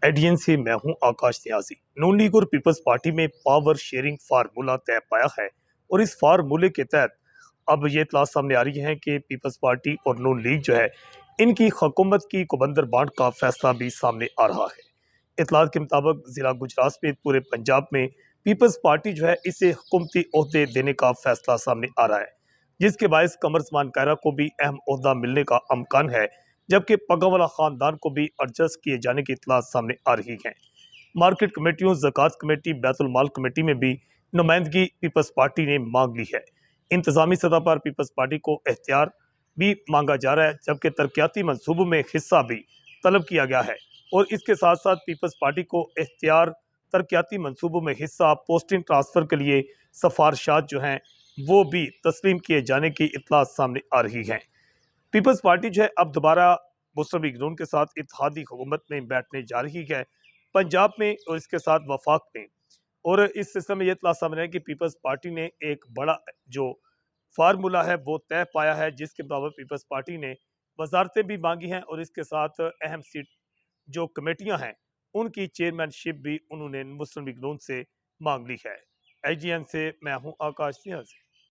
ADN से मैं हूं आकाश न्याजी। नून लीग और पीपल्स पार्टी में पावर शेयरिंग फार्मूला तय पाया है और इस फार्मूले के तहत अब ये इतला सामने आ रही है कि पीपल्स पार्टी और नून लीग जो है इनकी हुकूमत की कुबंदर बांट का फैसला भी सामने आ रहा है। इतलात के मुताबिक जिला गुजरात समेत पूरे पंजाब में पीपल्स पार्टी जो है इसे हुकूमती ओहदे देने का फैसला सामने आ रहा है, जिसके बायस कमर जमान कायरा को भी अहम ओहदा मिलने का अमकान है, जबकि पगावाला खानदान को भी एडजस्ट किए जाने की इतला सामने आ रही है। मार्केट कमेटियों, ज़कात कमेटी, बैतुल माल कमेटी में भी नुमाइंदगी पीपल्स पार्टी ने मांग ली है। इंतजामी सतह पर पीपल्स पार्टी को इख्तियार भी मांगा जा रहा है, जबकि तरक्याती मनसूबों में हिस्सा भी तलब किया गया है और इसके साथ साथ पीपल्स पार्टी को इख्तियार, तरक्याती मनसूबों में हिस्सा, पोस्टिंग ट्रांसफ़र के लिए सिफारिशात जो हैं वो भी तस्लीम किए जाने की इतला सामने आ रही है। पीपल्स पार्टी जो है अब दोबारा मुस्लिम लीग नून के साथ इत्तेहादी हुकूमत में बैठने जा रही है, पंजाब में और इसके साथ वफाक में। और इस सिलसिले में ये इतला सामने है कि पीपल्स पार्टी ने एक बड़ा जो फार्मूला है वो तय पाया है, जिसके मुताबिक पीपल्स पार्टी ने वजारतें भी मांगी हैं और इसके साथ अहम सीट जो कमेटियां हैं उनकी चेयरमैनशिप भी उन्होंने मुस्लिम लीग नून से मांग ली है। IGN से मैं हूं आकाश न्याज़ी।